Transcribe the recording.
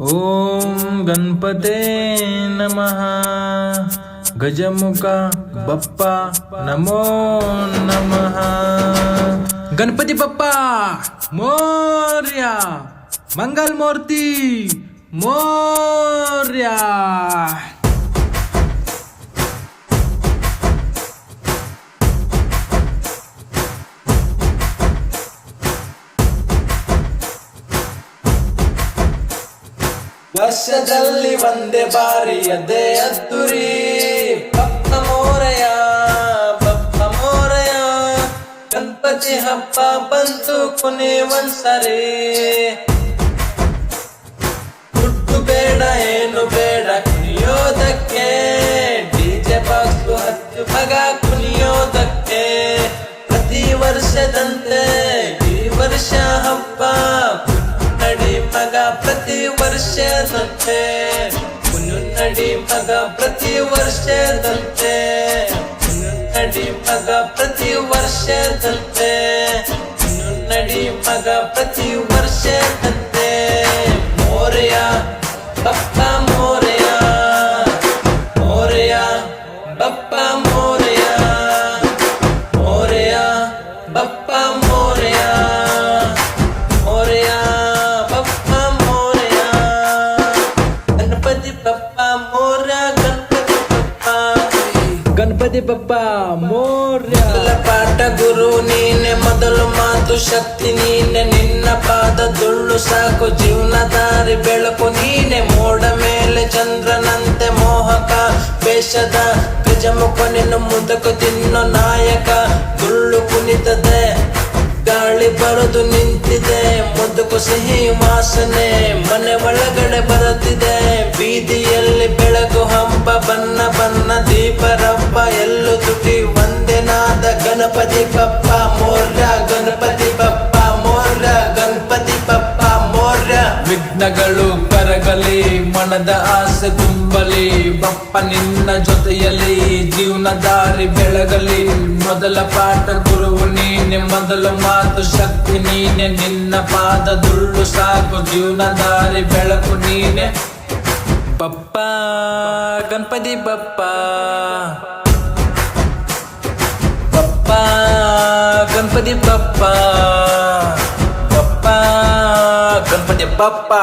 ಓಂ ಗಣಪತೆ ನಮಃ. ಗಜಮುಖ ಬಪ್ಪ ನಮೋ ನಮಃ. ಗಣಪತಿ ಬಪ್ಪ ಮೋರ್ಯ. ಮಂಗಲ್ ಮೂರ್ತಿ ಮೋರ್ಯ. ವರ್ಷದಲ್ಲಿ ಒಂದೇ ಬಾರಿ ಅದೇ ಅದ್ದೂರಿ ಬಪ್ಪ ಮೋರಯ ಬಪ್ಪ ಮೋರಯ. ಗಣಪತಿ ಹಬ್ಬ ಬಂತು ಕೊನೆ ಒಂದ್ಸರಿ. ದುಡ್ಡು ಬೇಡ ಏನು ಬೇಡ ಕುಣಿಯೋದಕ್ಕೆ, ಡಿಜೆ ಬಾಕ್ಸು ಹತ್ತು ಮಗ ಕುಣಿಯೋದಕ್ಕೆ. ಪ್ರತಿ ವರ್ಷದಂತೆ ಈ ವರ್ಷ ಹಬ್ಬ ನಡಿ ಮಗ ಪ್ರತಿ ವರ್ಷದಂತೆ. ಮುನ್ನುಡಿ ಮಗ ಪ್ರತಿ ವರ್ಷದಂತೆ. ಮುನ್ನುಡಿ ಮಗ ಪ್ರತಿ ವರ್ಷದಂತೆ. ಮುನ್ನುಡಿ ಮಗ ಪ್ರತಿ ವರ್ಷದಂತೆ. ಮೋರೆಯ ಬಪ್ಪ ಮೋರೆಯ. ಮೋರೆಯ ಬಪ್ಪ ಮೋರೆಯ. ಮೋರೆಯ ಬಪ್ಪ ಮೋರೆಯ. ಮೋರೆಯ ಗಣಪತಿ ಬಪ್ಪ ಮೋರ್ಯ. ಪಾಠ ಗುರು ನೀನೆ, ಮೊದಲು ಮಾತು ಶಕ್ತಿ ನೀನೆ. ನಿನ್ನ ಪಾದದುಳ್ಳು ಸಾಕು, ಜೀವನ ದಾರಿ ಬೆಳಕು ನೀನೆ. ಮೋಡ ಮೇಲೆ ಚಂದ್ರನಂತೆ ಮೋಹಕ ವೇಷದ ಗಜಮುಖ ನಿನ್ನ ಮುದಕ ತಿನ್ನೋ ನಾಯಕ. ಗುಳ್ಳು ಕುಣಿತದೆ, ಗಾಳಿ ಬರೋದು ನಿಂತಿದೆ. ಮುದುಕು ಸಿಹಿ ವಾಸನೆ ಮನೆ ಒಳಗಡೆ ಬರುತ್ತಿದೆ. ಬೀದಿಯಲ್ಲಿ ಬೆಳಕು ಹಬ್ಬ ಬಣ್ಣ ಬಣ್ಣ ದೀಪ ರಬ್ಬ. ಎಲ್ಲೂ ತುಟಿ ಒಂದೇನಾದ ಗಣಪತಿ ಬಪ್ಪ ಮೋರ್ಯ. ಗಣಪತಿ ಬಪ್ಪ ಮೋರ್ಯ. ಗಣಪತಿ ಬಪ್ಪ ಮೋರ್ಯ. ವಿಘ್ನಗಳು ಕರಗಲಿ, ಮನದ ಆಸೆ ತುಂಬಲಿ. ಬಪ್ಪ ನಿನ್ನ ಜೊತೆಯಲ್ಲಿ ಜೀವನ ದಾರಿ ಬೆಳಗಲಿ. ಮೊದಲ ಪಾಠ ಗುರುವು ನೀನೆ, ಮೊದಲ ಮಾತು ಶಕ್ತಿ ನೀನೆ. ನಿನ್ನ ಪಾದದುಳ್ಳು ಸಾಕು, ಜೀವನ ದಾರಿ ಬೆಳಕು ನೀನೆ. ಬಪ್ಪ ಗಣಪತಿ ಬಪ್ಪ. ಬಪ್ಪ ಗಣಪತಿ ಬಪ್ಪ. ಬಪ್ಪ ಗಣಪತಿ ಬಪ್ಪ.